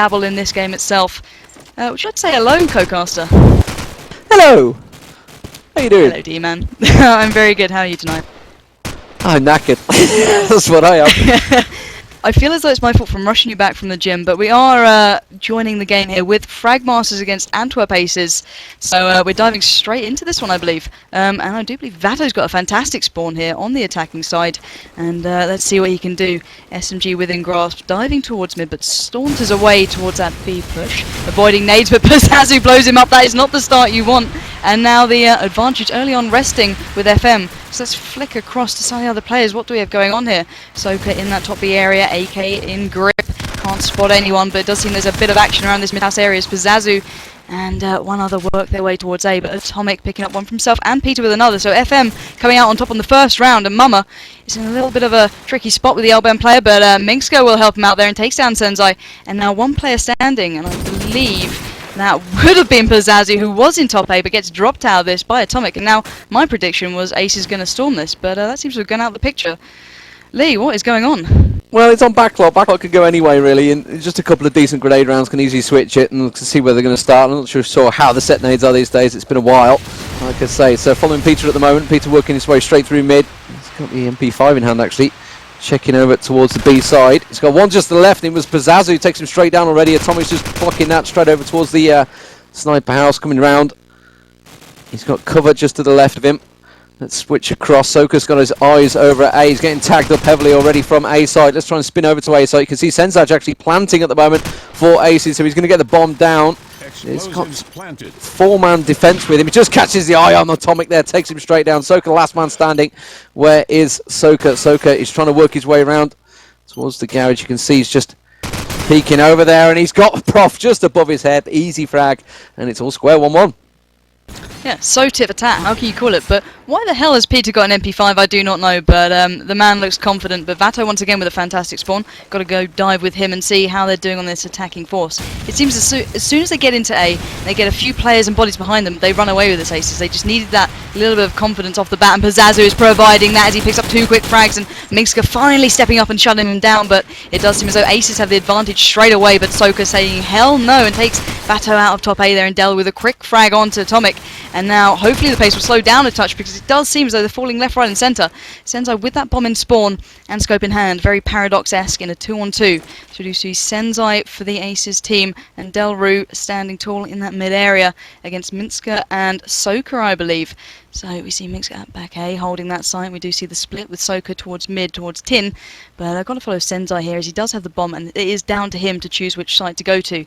dabble in this game itself. Which I'd say hello, Co-caster. Hello! How you doing? Hello, D-Man. I'm very good. How are you tonight? I'm knackered. That's what I am. I feel as though it's my fault from rushing you back from the gym, but we are joining the game here with Frag Masters against Antwerp Aces. So we're diving straight into this one, I believe. And I do believe Vato's got a fantastic spawn here on the attacking side. And let's see what he can do. SMG within grasp, diving towards mid, but saunters away towards that B push. Avoiding nades, but Pazazu blows him up. That is not the start you want. And now the advantage early on resting with FM. So let's flick across to some of the other players. What do we have going on here? Soka in that top B area, AK in grip. Can't spot anyone, but it does seem there's a bit of action around this mid-house area. Pazazu and one other work their way towards A, but Atomic picking up one for himself and Peter with another. So FM coming out on top on the first round, and Mama is in a little bit of a tricky spot with the Elben player, but Minxko will help him out there and takes down Senzai. And now one player standing, and I believe that would have been Pazazu, who was in top A, but gets dropped out of this by Atomic. And now my prediction was Ace is going to storm this, but that seems to have gone out of the picture. Lee, what is going on? Well, it's on backlot. Backlot can go anyway, really, and just a couple of decent grenade rounds can easily switch it and see where they're going to start. I'm not sure how the set nades are these days. It's been a while, like I say. So following Peter at the moment. Peter working his way straight through mid. He's got the MP5 in hand, actually. Checking over towards the B side. He's got one just to the left, and it was Pazazu who takes him straight down already. Atomic's just blocking that straight over towards the sniper house coming round. He's got cover just to the left of him. Let's switch across. Soka's got his eyes over at A. He's getting tagged up heavily already from A side. Let's try and spin over to A side. You can see Sensaj actually planting at the moment for Aces, so he's going to get the bomb down. He's got four-man defense with him. He just catches the eye on Atomic there, takes him straight down. Soka, last man standing. Where is Soka? Soka is trying to work his way around towards the garage. You can see he's just peeking over there, and he's got Prof just above his head. Easy frag, and it's all square 1-1. Yeah, so tit for tat, how can you call it? But why the hell has Peter got an MP5? I do not know, but the man looks confident. But Vato once again with a fantastic spawn. Got to go dive with him and see how they're doing on this attacking force. It seems as soon as they get into A, they get a few players and bodies behind them, they run away with this Aces. They just needed that little bit of confidence off the bat, and Pazazu is providing that as he picks up two quick frags, and Minxka finally stepping up and shutting him down. But it does seem as though Aces have the advantage straight away, but Soka saying hell no and takes Vato out of top A there, and Del with a quick frag onto Atomic. And now, hopefully the pace will slow down a touch, because it does seem as though they're falling left, right and centre. Senzai with that bomb in spawn and scope in hand, very Paradox-esque in a 2-on-2. So we do see Senzai for the Aces team, and Delru standing tall in that mid-area against Minska and Soka, I believe. So we see Minska at back A holding that site. We do see the split with Soka towards mid, towards tin. But I've got to follow Senzai here as he does have the bomb, and it is down to him to choose which site to go to.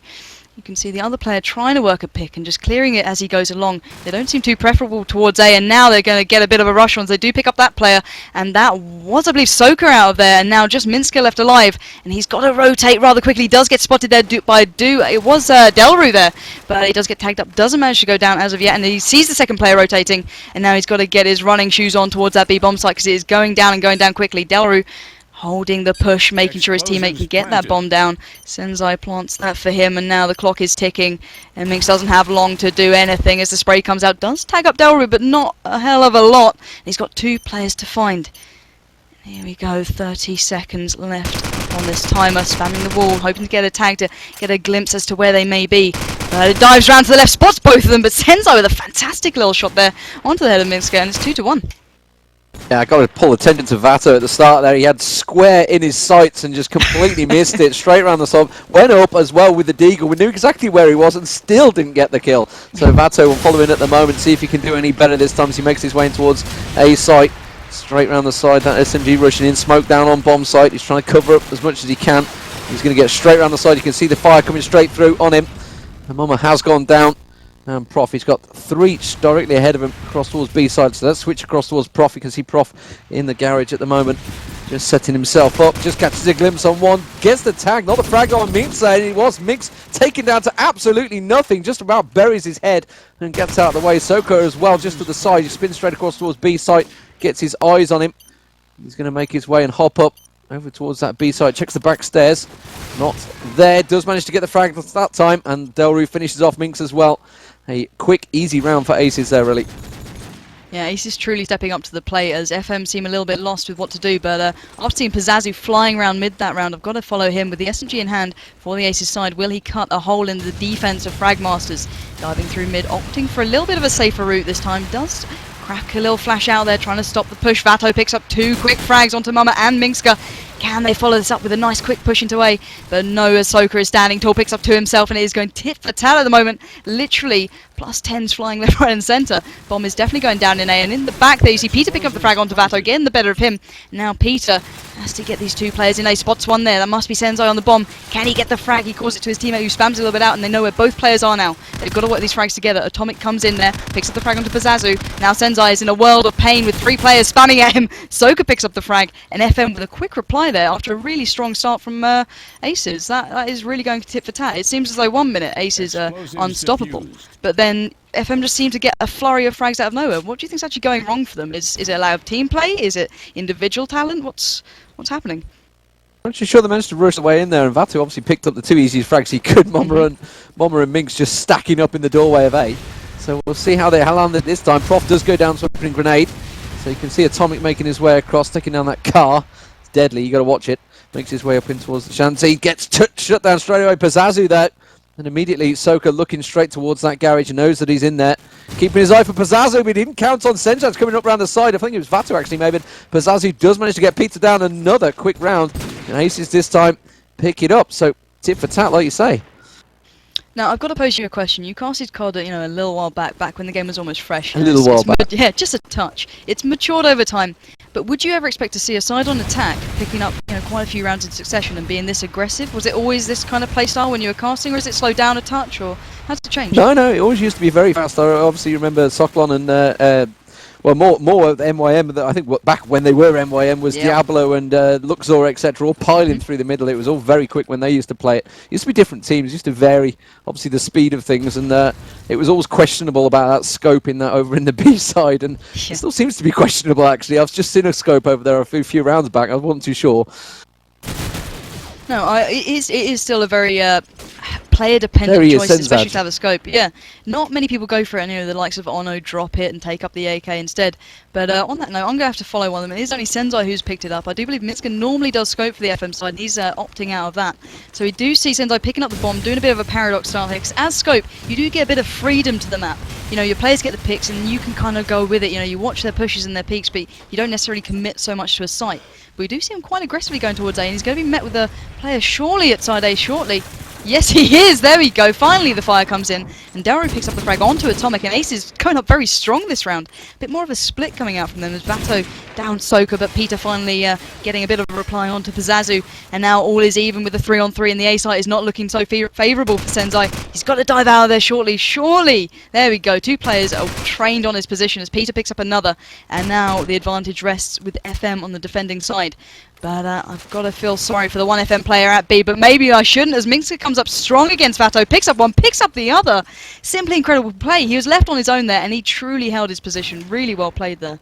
You can see the other player trying to work a pick and just clearing it as he goes along. They don't seem too preferable towards A, and now they're going to get a bit of a rush once they do pick up that player. And that was, I believe, Soka out of there, and now just Minska left alive. And he's got to rotate rather quickly. He does get spotted there by Do. It was Delru there, but he does get tagged up. Doesn't manage to go down as of yet, and he sees the second player rotating. And now he's got to get his running shoes on towards that B bomb site, because it is going down and going down quickly. Delru holding the push, making sure his teammate can get that bomb down. Senzai plants that for him, and now the clock is ticking, and Minx doesn't have long to do anything as the spray comes out. Does tag up Delru, but not a hell of a lot. And he's got two players to find. Here we go, 30 seconds left on this timer, spamming the wall, hoping to get a tag to get a glimpse as to where they may be. It dives round to the left, spots both of them, but Senzai with a fantastic little shot there onto the head of Minska, and it's 2-1. Yeah, I got to pull attention to Vato at the start there. He had square in his sights and just completely missed it straight around the sub. Went up as well with the deagle. We knew exactly where he was and still didn't get the kill. So Vato will follow in at the moment, see if he can do any better this time as he makes his way in towards A site. Straight around the side, that SMG rushing in, smoke down on bomb site. He's trying to cover up as much as he can. He's going to get straight around the side. You can see the fire coming straight through on him. And Mama has gone down. And Prof, he's got three directly ahead of him across towards B side, so let's switch across towards Prof. You can see Prof in the garage at the moment, just setting himself up, just catches a glimpse on one, gets the tag, not the frag on Minx, and it was Minx taken down to absolutely nothing, just about buries his head and gets out of the way. Soka as well, just to the side, he spins straight across towards B side, gets his eyes on him, he's going to make his way and hop up over towards that B side, checks the back stairs, not there, does manage to get the frag that time, and Delru finishes off Minx as well. A quick, easy round for Aces there, really. Yeah, Ace is truly stepping up to the plate as FM seem a little bit lost with what to do, but after seeing Pazazu flying around mid that round, I've got to follow him with the SMG in hand for the Aces side. Will he cut a hole in the defense of FragMasters? Diving through mid, opting for a little bit of a safer route this time. Does crack a little flash out there, trying to stop the push. Vato picks up 2 quick frags onto Mama and Minska. Can they follow this up with a nice quick push into A? But no, Ahsoka is standing tall, picks up 2 himself, and it is going tit for tat at the moment. Literally, +10s flying left, right, and centre. Bomb is definitely going down in A, and in the back there you see Peter pick up the frag onto Vato, getting the better of him. Now Peter has to get these 2 players in A. Spots one there, that must be Senzai on the bomb. Can he get the frag? He calls it to his teammate who spams it a little bit out, and they know where both players are now. They've got to work these frags together. Atomic comes in there, picks up the frag onto Pazazu. Now Senzai is in a world of pain with 3 players spamming at him. Soka picks up the frag, and FM with a quick reply there after a really strong start from Aces. That is really going tit for tat. It seems as though 1 minute Aces are unstoppable, but then FM just seem to get a flurry of frags out of nowhere. What do you think is actually going wrong for them? Is it a lack of team play? Is it individual talent? What's happening? I'm not sure they managed to rush away in there, and Vatu obviously picked up the 2 easiest frags he could. Mama and Minx just stacking up in the doorway of A. So we'll see how they land it this time. Prof does go down to opening grenade, so you can see Atomic making his way across, taking down that car. It's deadly, you got to watch it. Makes his way up in towards the shanty, gets shut down straight away. Pazazu there, and immediately Soka looking straight towards that garage, knows that he's in there. Keeping his eye for Pazazu, but he didn't count on Senjans coming up around the side. I think it was Vatu actually maybe. Pazazu does manage to get Peter down another quick round, and Aces this time pick it up. So tit for tat, like you say. Now, I've got to pose you a question. You casted COD, a little while back when the game was almost fresh. A little while back. Yeah, just a touch. It's matured over time. But would you ever expect to see a side on attack picking up, quite a few rounds in succession and being this aggressive? Was it always this kind of playstyle when you were casting, or is it slowed down a touch, or how's it changed? No, it always used to be very fast. I obviously remember Soklon and more of MYM. I think back when they were MYM was Diablo and Luxor, etc. All piling through the middle. It was all very quick when they used to play it. It used to be different teams. It used to vary, obviously, the speed of things, and it was always questionable about that scope in that over in the B side, and it still seems to be questionable. Actually, I've just seen a scope over there a few rounds back. I wasn't too sure. No, it is still a very player-dependent choice, especially to have a scope. Yeah, not many people go for it. The likes of Ono drop it and take up the AK instead. But on that note, I'm going to have to follow one of them. It is only Senzai who's picked it up. I do believe Mitsuka normally does scope for the FM side, and he's opting out of that. So we do see Senzai picking up the bomb, doing a bit of a paradox style hicks. As scope, you do get a bit of freedom to the map. Your players get the picks, and you can kind of go with it. You watch their pushes and their peaks, but you don't necessarily commit so much to a site. But we do see him quite aggressively going towards A, and he's going to be met with a player surely at side A shortly. Yes, he is! There we go. Finally, the fire comes in, and Delro picks up the frag onto Atomic, and Ace is going up very strong this round. A bit more of a split coming out from them as Vato down Soka, but Peter finally getting a bit of a reply onto Pazazu, and now all is even with the 3-on-3, and the A site is not looking so favourable for Senzai. He's got to dive out of there shortly. Surely! There we go. 2 players are trained on his position as Peter picks up another, and now the advantage rests with FM on the defending side. But I've got to feel sorry for the 1FM player at B, but maybe I shouldn't, as Minska comes up strong against Vato, picks up one, picks up the other. Simply incredible play. He was left on his own there, and he truly held his position. Really well played there.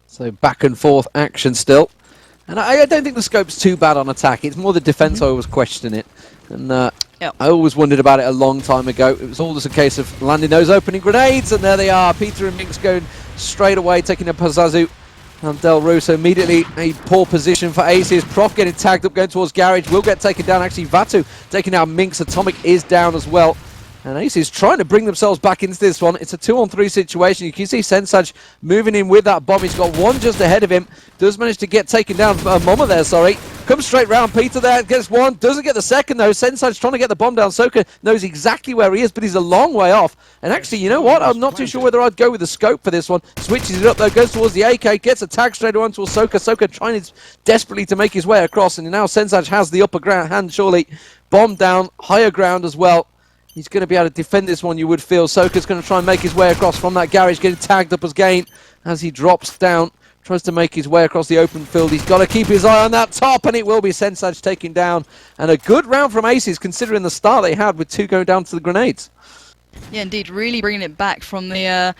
So back and forth action still. And I don't think the scope's too bad on attack. It's more the defense I was questioning it. And I always wondered about it a long time ago. It was all just a case of landing those opening grenades, and there they are. Peter and Minx going straight away, taking a Pazazu. And Del Russo immediately a poor position for Aces. Prof getting tagged up, going towards Garage. Will get taken down. Actually, Vatu taking out Minx. Atomic is down as well. And Aces trying to bring themselves back into this one. It's a 2-on-3 situation. You can see Sensaj moving in with that bomb. He's got one just ahead of him. Does manage to get taken down. Mama there, sorry. Comes straight round. Peter there gets one. Doesn't get the second though. Sensaj's trying to get the bomb down. Soka knows exactly where he is, but he's a long way off. And actually, you know what? I'm not too sure whether I'd go with the scope for this one. Switches it up though. Goes towards the AK. Gets a tag straight on towards Soka. Soka trying desperately to make his way across. And now Sensaj has the upper hand surely. Bomb down. Higher ground as well. He's going to be able to defend this one, you would feel. Soka's going to try and make his way across from that garage, getting tagged up again as he drops down. Tries to make his way across the open field. He's got to keep his eye on that top, and it will be Sensaj taking down. And a good round from Aces, considering the start they had with 2 going down to the grenades. Yeah, indeed, really bringing it back from the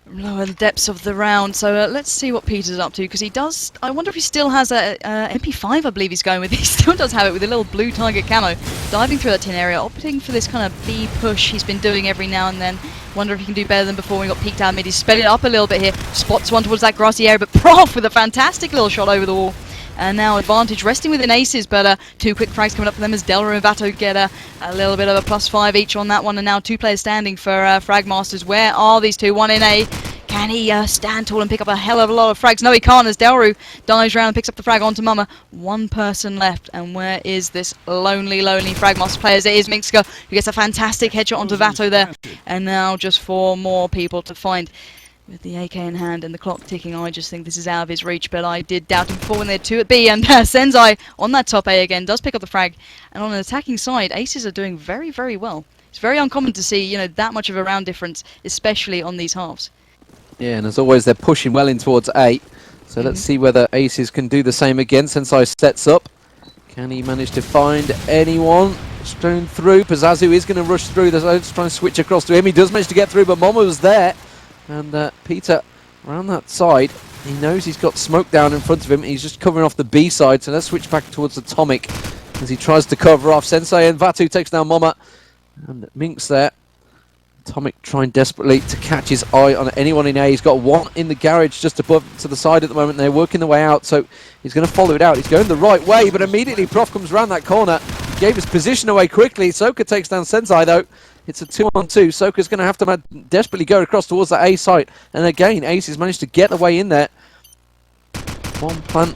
lower depths of the round. So let's see what Peter's up to, because he does... I wonder if he still has a MP5, I believe he's going with. He still does have it with a little blue target camo. Diving through that tin area, opting for this kind of B push he's been doing every now and then. Wonder if he can do better than before. We got peeked out mid. He's sped it up a little bit here. Spots one towards that grassy area, but Prof with a fantastic little shot over the wall. And now advantage resting within aces, but 2 quick frags coming up for them as Delru and Vato get a little bit of a +5 each on that one. And now 2 players standing for Frag Masters. Where are these two? One in A. Can he stand tall and pick up a hell of a lot of frags? No, he can't, as Delru dives around and picks up the frag onto Mama. 1 person left, and where is this lonely Frag Master player? It is Minxka, who gets a fantastic headshot onto Vato there. And now just 4 more people to find. With the AK in hand and the clock ticking, I just think this is out of his reach, but I did doubt him before when they had 2 at B, and Senzai on that top A again does pick up the frag. And on an attacking side, aces are doing very, very well. It's very uncommon to see, you know, that much of a round difference, especially on these halves. Yeah, and as always, they're pushing well in towards A. So let's see whether aces can do the same again. Sensei sets up. Can he manage to find anyone? Strewn through. Pazazu is going to rush through. There's Oates trying to switch across to him. He does manage to get through, but Momo was there. And Peter, around that side, he knows he's got smoke down in front of him. He's just covering off the B side, so let's switch back towards Atomic as he tries to cover off. Sensei and Vatu takes down Moma. And Minx there. Atomic trying desperately to catch his eye on anyone in A. He's got 1 in the garage just above to the side at the moment. They're working their way out, so he's going to follow it out. He's going the right way, but immediately Prof comes around that corner. Gave his position away quickly. Soka takes down Sensei, though. It's a 2-on-2. Soka's going to have to desperately go across towards that A site. And again, Ace has managed to get the way in there. 1 plant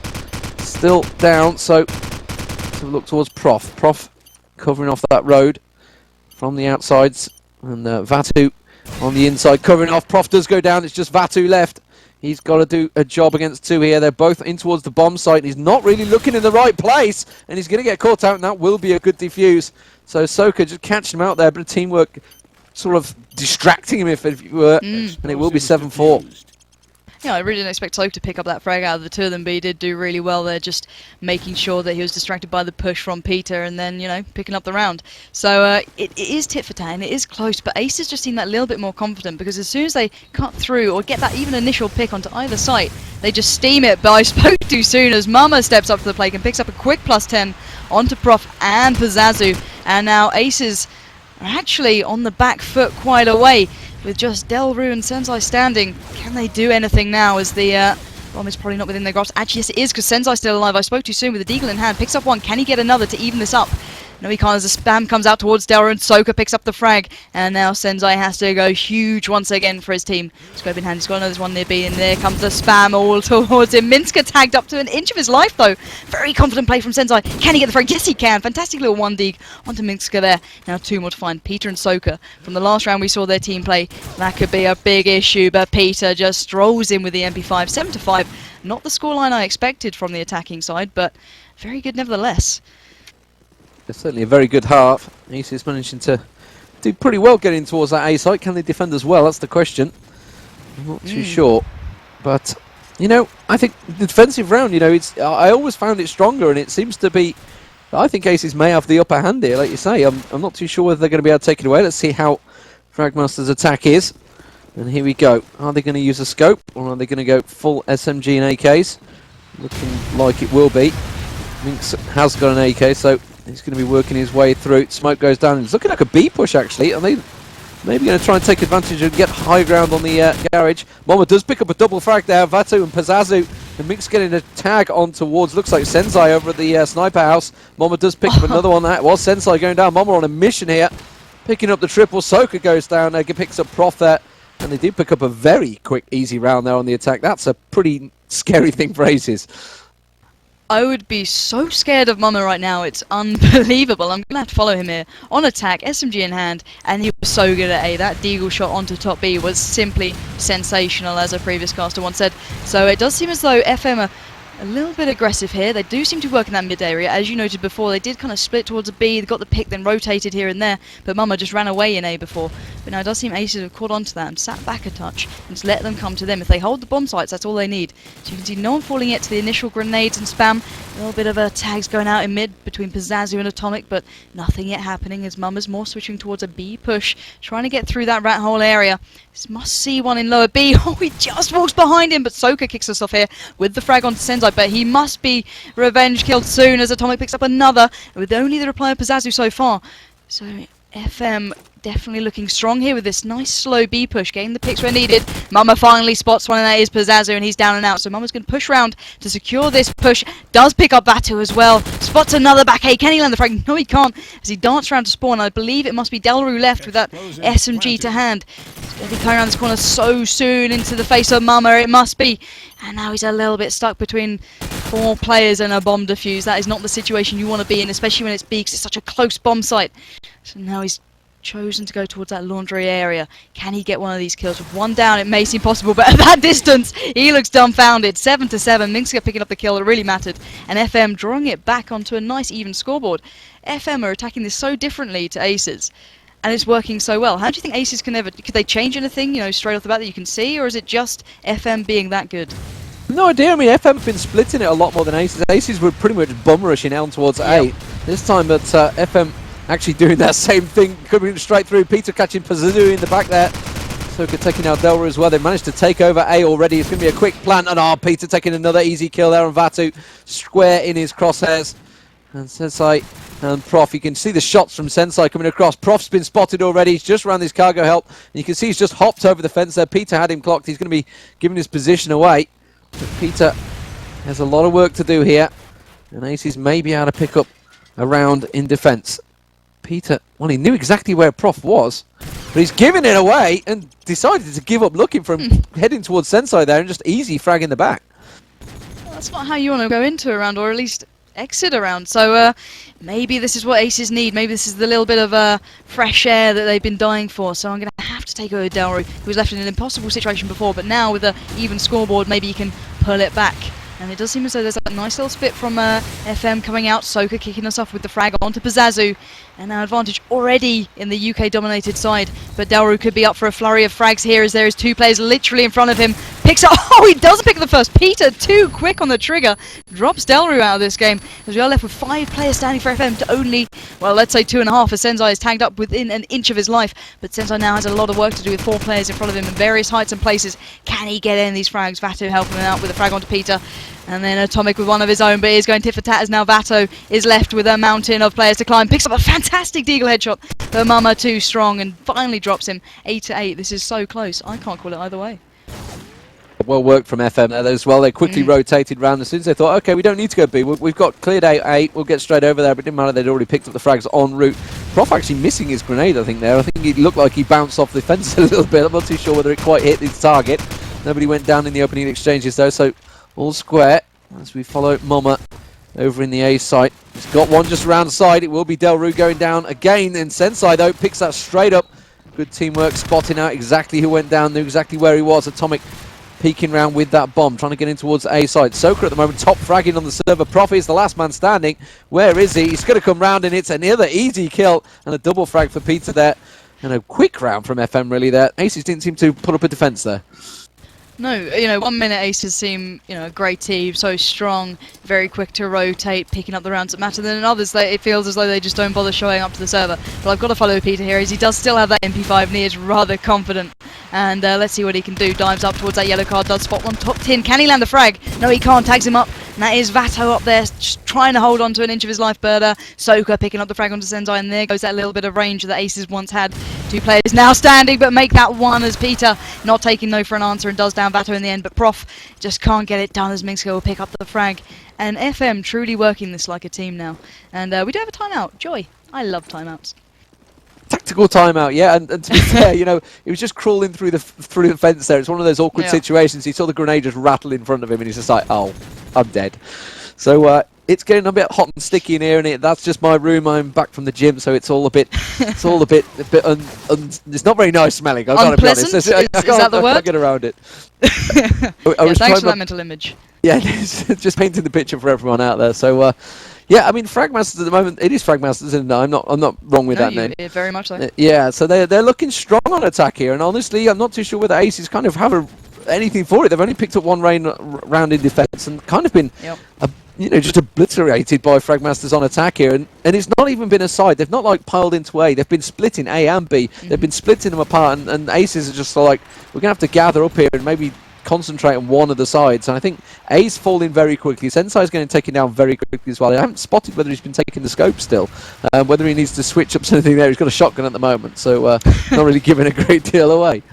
still down, so to look towards Prof. Prof covering off that road from the outsides. And Vatu on the inside covering off. Prof does go down. It's just Vatu left. He's got to do a job against 2 here. They're both in towards the bomb site. And he's not really looking in the right place. And he's going to get caught out, and that will be a good defuse. So Soka just catching him out there, but teamwork sort of distracting him, if you were. And it will be 7-4. Yeah, I really didn't expect Soka to pick up that frag out of the 2 of them, but he did do really well there, just making sure that he was distracted by the push from Peter and then, you know, picking up the round. So it is tit for tat, it is close, but Aces just seem that little bit more confident, because as soon as they cut through or get that even initial pick onto either site, they just steam it. But I spoke too soon as Mama steps up to the plate and picks up a quick +10 onto Prof and Pazazu. And now Aces are actually on the back foot quite a way, with just Delru and Sensei standing. Can they do anything now as the bomb is probably not within their grasp? Actually, yes it is, because Sensei's still alive. I spoke too soon with the deagle in hand. Picks up 1. Can he get another to even this up? No, he can't, as the spam comes out towards Delru and Soka picks up the frag. And now Sensei has to go huge once again for his team. Scope in hand, he's got another one near B, and there comes the spam all towards him. Minska tagged up to an inch of his life, though. Very confident play from Sensei. Can he get the frag? Yes, he can. Fantastic little 1-dig onto Minska there. Now 2 more to find. Peter and Soka. From the last round we saw their team play. That could be a big issue, but Peter just strolls in with the MP5. 7-5. Not the scoreline I expected from the attacking side, but very good nevertheless. It's certainly a very good half. Ace is managing to do pretty well getting towards that A site. Can they defend as well? That's the question. I'm not too sure. But, you know, I think the defensive round, you know, I always found it stronger, and it seems to be... I think Aces may have the upper hand here, like you say. I'm not too sure whether they're going to be able to take it away. Let's see how FragMasters' attack is. And here we go. Are they going to use a scope, or are they going to go full SMG and AKs? Looking like it will be. Minx has got an AK, so he's going to be working his way through. Smoke goes down. It's looking like a B push, actually. Are they maybe going to try and take advantage and get high ground on the garage? Moma does pick up a double frag there. Vatu and Pazazu. And Minx getting a tag on towards, looks like Sensei over at the sniper house. Moma does pick up another one. That was Sensei going down. Moma on a mission here. Picking up the triple. Soka goes down. Picks up Prof there. And they did pick up a very quick, easy round there on the attack. That's a pretty scary thing for Aces. I would be so scared of Mama right now, it's unbelievable. I'm going to have to follow him here. On attack, SMG in hand, and he was so good at A. That deagle shot onto top B was simply sensational, as a previous caster once said. So it does seem as though FM are a little bit aggressive here. They do seem to work in that mid area. As you noted before, they did kind of split towards a B. They got the pick, then rotated here and there. But Mama just ran away in A before. But now it does seem Aces have caught onto that and sat back a touch and just let them come to them. If they hold the bomb sites, that's all they need. So you can see no one falling yet to the initial grenades and spam. A little bit of tags going out in mid between Pazazu and Atomic, but nothing yet happening as Mama's more switching towards a B push, trying to get through that rat hole area. This must see one in lower B. Oh, he just walks behind him, but Soka kicks us off here with the frag onto Sensei, but he must be revenge killed soon as Atomic picks up another, with only the reply of Pazazu so far. So FM definitely looking strong here with this nice slow B push, getting the picks where needed. Mama finally spots one, and that is Pizzazu, and he's down and out. So Mama's going to push round to secure this push. Does pick up Batu as well. Spots another back. Hey, can he land the frag? No, he can't. As he danced around to spawn, I believe it must be Delru left with that SMG to hand. He's going to be coming around this corner so soon into the face of Mama. It must be. And now he's a little bit stuck between 4 players and a bomb defuse. That is not the situation you want to be in, especially when it's B, because it's such a close bomb site. So now he's chosen to go towards that laundry area. Can he get one of these kills? With 1 down, it may seem possible, but at that distance, he looks dumbfounded. 7-7. Minska picking up the kill that really mattered, and FM drawing it back onto a nice even scoreboard. FM are attacking this so differently to Aces, and it's working so well. How do you think Aces can could they change anything, you know, straight off the bat that you can see, or is it just FM being that good? No idea. I mean, FM have been splitting it a lot more than Aces. Aces were pretty much bum rushing Elm towards A. This time, but FM actually doing that same thing, coming straight through. Peter catching Pizzazu in the back there. Soka taking out Delru as well. They managed to take over A already. It's going to be a quick plant, and Peter taking another easy kill there on Vatu. Square in his crosshairs. And Sensei and Prof, you can see the shots from Sensei coming across. Prof's been spotted already. He's just around his cargo help. And you can see he's just hopped over the fence there. Peter had him clocked. He's going to be giving his position away. But Peter has a lot of work to do here. And Aces may be able to pick up a round in defence. Peter, well, he knew exactly where Prof was, but he's giving it away and decided to give up looking for him, heading towards Sensei there and just easy frag in the back. Well, that's not how you want to go into a round, or at least exit a round. So maybe this is what Aces need. Maybe this is the little bit of fresh air that they've been dying for. So I'm going to have to take over Delru, who was left in an impossible situation before, but now with an even scoreboard, maybe he can pull it back. And it does seem as though there's a nice little spit from FM coming out. Soka kicking us off with the frag onto Pizzazu. And now advantage already in the UK-dominated side. But Delru could be up for a flurry of frags here, as there is 2 players literally in front of him. Picks up... Oh, he doesn't pick the first. Peter, too quick on the trigger. Drops Delru out of this game. As we are left with 5 players standing for FM to only, well, let's say 2.5, as Sensei is tagged up within an inch of his life. But Sensei now has a lot of work to do with 4 players in front of him in various heights and places. Can he get in these frags? Vatu helping him out with a frag onto Peter. And then Atomic with one of his own, but he's going tit for tat as now Vato is left with a mountain of players to climb. Picks up a fantastic deagle headshot, but Mama too strong and finally drops him 8-8. This is so close. I can't call it either way. Well worked from FM there as well. They quickly rotated round as soon as they thought, okay, we don't need to go B. We've got cleared out 8. We'll get straight over there, but it didn't matter. They'd already picked up the frags en route. Prof actually missing his grenade, I think, there. I think it looked like he bounced off the fence a little bit. I'm not too sure whether it quite hit his target. Nobody went down in the opening exchanges, though, so all square as we follow Mama over in the A site. He's got one just around the side. It will be Delru going down again, and Sensei, though, picks that straight up. Good teamwork, spotting out exactly who went down, knew exactly where he was. Atomic peeking around with that bomb, trying to get in towards the A side. Soka at the moment, top fragging on the server. Prof is the last man standing. Where is he? He's going to come round, and it's another easy kill, and a double frag for Peter there. And a quick round from FM, really, there. Aces didn't seem to put up a defence there. No, you know, 1 minute Aces seem, you know, a great team, so strong, very quick to rotate, picking up the rounds that matter. Then in others, it feels as though they just don't bother showing up to the server. But I've got to follow Peter here, as he does still have that MP5, and he is rather confident. And let's see what he can do. Dives up towards that yellow card, does spot one top tin. Can he land the frag? No, he can't. Tags him up. And that is Vato up there, just trying to hold on to an inch of his life. But Soka picking up the frag onto Sensei, and there goes that little bit of range that Aces once had. 2 players now standing, but make that one, as Peter not taking no for an answer and does down Vato in the end. But Prof just can't get it done, as Minska will pick up the frag. And FM truly working this like a team now. And we do have a timeout. Joy. I love timeouts. Tactical timeout, yeah, and to be fair, you know, he was just crawling through the fence there. It's one of those awkward situations. He saw the grenade just rattle in front of him, and he's just like, "Oh, I'm dead." So it's getting a bit hot and sticky in here, and that's just my room. I'm back from the gym, so it's all a bit, it's not very nice smelling. I've got to be honest. Is that the word? I can't get around it. Thanks for that mental image. Yeah, just painting the picture for everyone out there. So. Yeah, I mean, Frag Masters at the moment, it is Frag Masters, and I'm not wrong with that name. Very much so. Yeah, so they're looking strong on attack here, and honestly, I'm not too sure whether Aces kind of have anything for it. They've only picked up 1 round in defence and kind of been, you know, just obliterated by Frag Masters on attack here, and it's not even been a side. They've not like piled into A. They've been splitting A and B. They've been splitting them apart, and Aces are just like, we're gonna have to gather up here and maybe concentrate on one of the sides. And I think A's falling very quickly. Sensei's going to take him down very quickly as well. I haven't spotted whether he's been taking the scope still, whether he needs to switch up something there. He's got a shotgun at the moment, so not really giving a great deal away.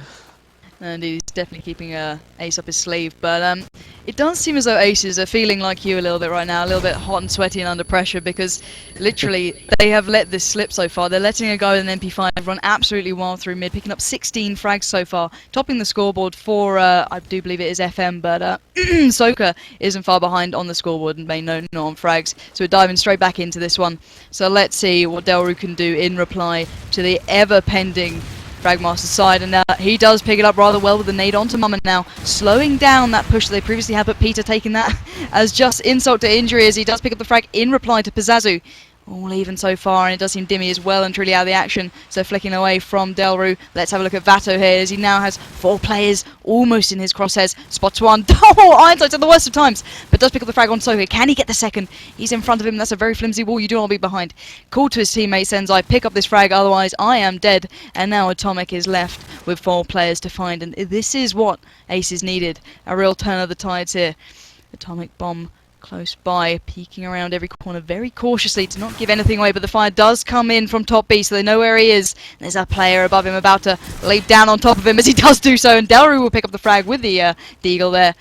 And he's definitely keeping Ace up his sleeve, but it does seem as though Aces are feeling like you a little bit right now, a little bit hot and sweaty and under pressure, because literally they have let this slip so far. They're letting a guy with an MP5 run absolutely wild through mid, picking up 16 frags so far, topping the scoreboard for, I do believe it is FM, but Soka isn't far behind on the scoreboard and may know not on frags, so we're diving straight back into this one. So let's see what Delru can do in reply to the ever-pending FragMasters side, and he does pick it up rather well with the nade onto Mumma now, slowing down that push that they previously had, but Peter taking that as just insult to injury as he does pick up the frag in reply to Pizazu. All even so far, and it does seem Dimmy is well and truly out of the action, so flicking away from Delru. Let's have a look at Vato here as he now has 4 players almost in his crosshairs. Spots one. Oh, Ironsights at the worst of times, but does pick up the frag on Soka. Can he get the second? He's in front of him. That's a very flimsy wall. You do not be behind. Call to his teammate Senzai, pick up this frag, otherwise I am dead. And now Atomic is left with 4 players to find, and this is what Aces needed. A real turn of the tides here. Atomic bomb close by, peeking around every corner very cautiously to not give anything away, but the fire does come in from top B, so they know where he is. And there's a player above him about to leap down on top of him as he does do so, and Delru will pick up the frag with the Deagle there.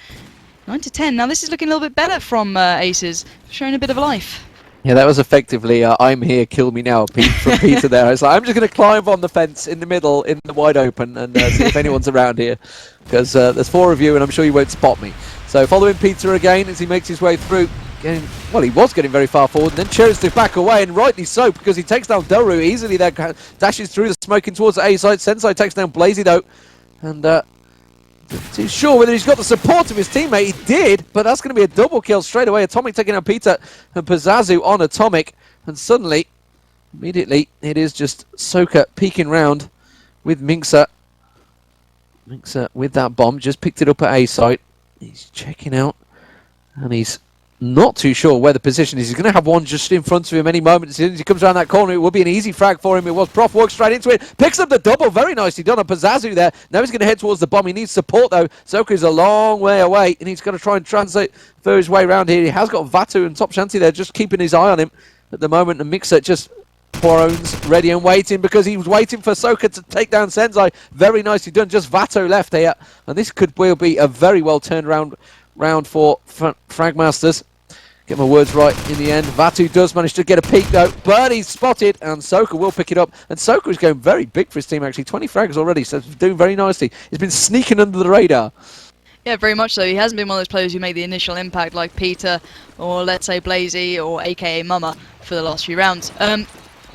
9 to 10. Now this is looking a little bit better from Aces, showing a bit of life. Yeah, that was effectively I'm here, kill me now, from Peter there. It's like, I'm just going to climb on the fence in the middle, in the wide open, and see if anyone's around here, because there's 4 of you and I'm sure you won't spot me. So following Peter again as he makes his way through. Well, he was getting very far forward, and then chose to back away, and rightly so, because he takes down Delru easily there, dashes through the smoking towards the A side. Sensei takes down Blazy though, and not too sure whether he's got the support of his teammate. He did, but that's going to be a double kill straight away. Atomic taking out Peter and Pizazu on Atomic, and suddenly, immediately, it is just Soka peeking round with Minksa. Minksa with that bomb, just picked it up at A site. He's checking out, and he's not too sure where the position is. He's going to have one just in front of him any moment. As soon as he comes around that corner, it will be an easy frag for him. It was Prof, walks straight into it, picks up the double, very nicely done on Pizazu there. Now he's going to head towards the bomb. He needs support though. Soka's a long way away, and he's got to try and translate for his way around here. He has got Vatu and Top Shanty there, just keeping his eye on him at the moment. And Mixer just Poirot's ready and waiting, because he was waiting for Soka to take down Senzai. Very nicely done. Just Vato left here, and this will be a very well turned round for FragMasters. Get my words right in the end. Vatu does manage to get a peek though, but he's spotted, and Soka will pick it up. And Soka is going very big for his team actually. 20 frags already, so doing very nicely. He's been sneaking under the radar. Yeah, very much so. He hasn't been one of those players who made the initial impact like Peter, or let's say Blazy, or aka Mumma for the last few rounds.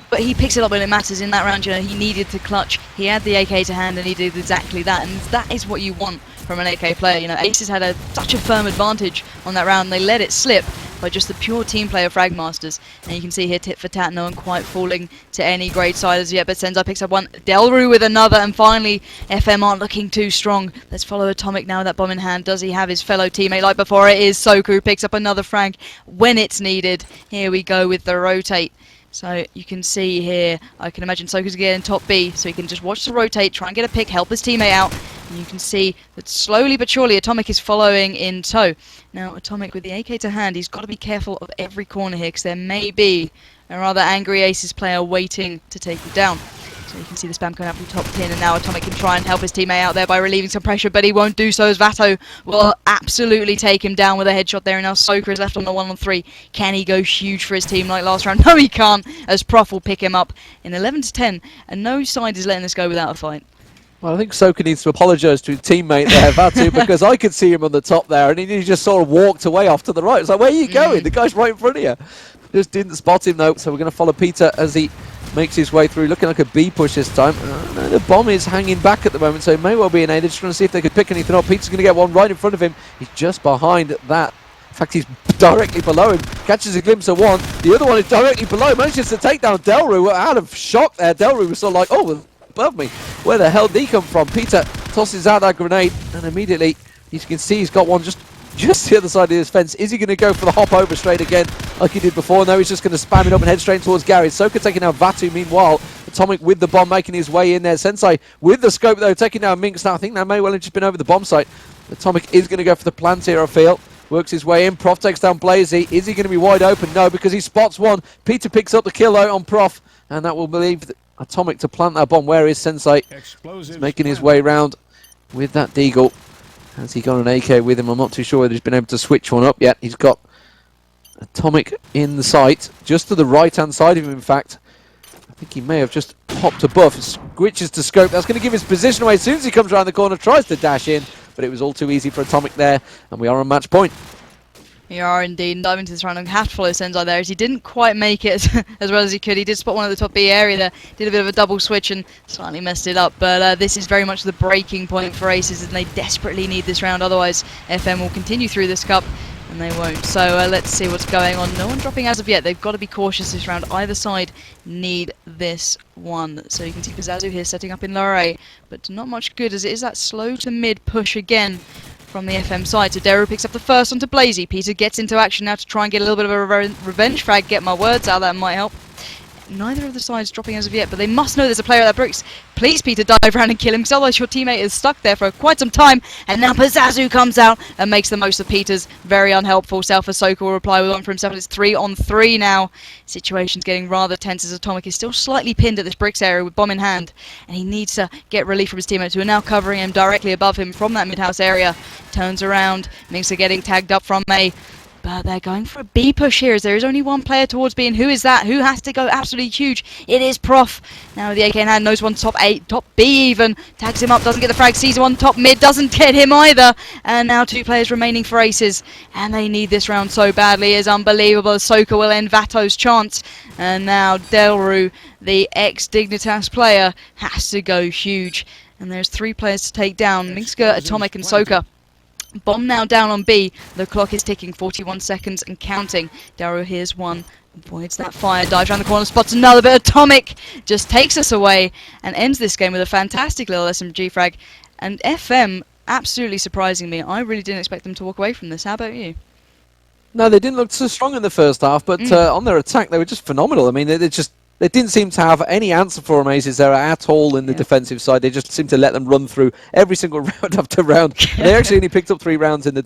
But he picks it up when it matters in that round. You know, he needed to clutch. He had the AK to hand, and he did exactly that. And that is what you want from an AK player. You know, Aces had such a firm advantage on that round. They let it slip by just the pure team play of FragMasters. And you can see here, tit for tat, no one quite falling to any great side as yet. But Senzai picks up one, Delru with another, and finally FM aren't looking too strong. Let's follow Atomic now, that bomb in hand. Does he have his fellow teammate like before? It is Soku who picks up another frag when it's needed. Here we go with the rotate. So you can see here, I can imagine Soka's getting top B, so he can just watch the rotate, try and get a pick, help his teammate out. And you can see that slowly but surely Atomic is following in tow. Now Atomic with the AK to hand, he's got to be careful of every corner here, because there may be a rather angry Aces player waiting to take him down. So you can see the spam coming up from top pin, and now Atomic can try and help his teammate out there by relieving some pressure, but he won't do so as Vato will absolutely take him down with a headshot there, and now Soka is left on the 1-on-3. Can he go huge for his team like last round? No, he can't, as Prof will pick him up in 11 to 10, and no side is letting this go without a fight. Well, I think Soka needs to apologise to his teammate there, Vatu, because I could see him on the top there, and he just sort of walked away off to the right. It's like, where are you going? The guy's right in front of you. Just didn't spot him though, so we're going to follow Peter as he makes his way through, looking like a B push this time. The bomb is hanging back at the moment, so it may well be an A. They're just trying to see if they could pick anything up. Peter's going to get one right in front of him. He's just behind that. In fact, he's directly below him. Catches a glimpse of one. The other one is directly below him. Manages to take down Delru. Out of shock there. Delru was sort of like, oh, above me. Where the hell did he come from? Peter tosses out that grenade, and immediately you can see he's got one just the other side of his fence. Is he going to go for the hop over straight again like he did before? No, he's just going to spam it up and head straight towards Gary. Soka taking out Vatu meanwhile. Atomic with the bomb making his way in there. Sensei with the scope though, taking down Minx. Now I think that may well have just been over the bomb site. Atomic is going to go for the plant here, I feel. Works his way in. Prof takes down Blazy. Is he going to be wide open? No, because he spots one. Peter picks up the kill out on Prof, and that will leave Atomic to plant that bomb. Where is Sensei? He's making his way round with that Deagle. Has he got an AK with him? I'm not too sure whether he's been able to switch one up yet. He's got Atomic in the sight, just to the right-hand side of him, in fact. I think he may have just popped a buff. Switches to scope. That's going to give his position away as soon as he comes around the corner, tries to dash in, but it was all too easy for Atomic there, and we are on match point. We are indeed diving into this round. I'm going to have to follow Sensei there as he didn't quite make it as well as he could. He did spot one at the top B area there, did a bit of a double switch and slightly messed it up. But this is very much the breaking point for Aces, and they desperately need this round. Otherwise, FM will continue through this cup, and they won't. So let's see what's going on. No one dropping as of yet. They've got to be cautious this round. Either side need this one. So you can see Zazu here setting up in lower A, but not much good as it is that slow to mid push again from the FM side. So Deru picks up the first onto Blazy. Peter gets into action now to try and get a little bit of a revenge frag. Get my words out, that might help. Neither of the sides dropping as of yet, but they must know there's a player at that bricks. Please, Peter, dive around and kill him, because otherwise your teammate is stuck there for quite some time. And now Zazu comes out and makes the most of Peter's very unhelpful self. Ahsoka will reply with one for himself. It's 3-on-3 now. Situation's getting rather tense as Atomic is still slightly pinned at this bricks area with bomb in hand. And he needs to get relief from his teammates who are now covering him directly above him from that mid-house area. Turns around. Minx are getting tagged up from A. But they're going for a B push here as there is only one player towards B, and who is that? Who has to go absolutely huge? It is Prof. Now with the AK in hand, knows one top A, top B even. Tags him up, doesn't get the frag, sees one top mid, doesn't get him either. And now two players remaining for Aces, and they need this round so badly. It is unbelievable. Ahsoka will end Vato's chance. And now Delru, the ex-Dignitas player, has to go huge. And there's three players to take down, Minxka, Atomic and Soka. Bomb now down on B. The clock is ticking, 41 seconds and counting. Daru hears one, avoids that fire, dives around the corner, spots another bit. Atomic just takes us away and ends this game with a fantastic little SMG frag. And FM, absolutely surprising me. I really didn't expect them to walk away from this. How about you? No, they didn't look so strong in the first half, but on their attack, they were just phenomenal. I mean, they didn't seem to have any answer for them, Aces there at all in the defensive side. They just seemed to let them run through every single round after round. They actually only picked up 3 rounds in the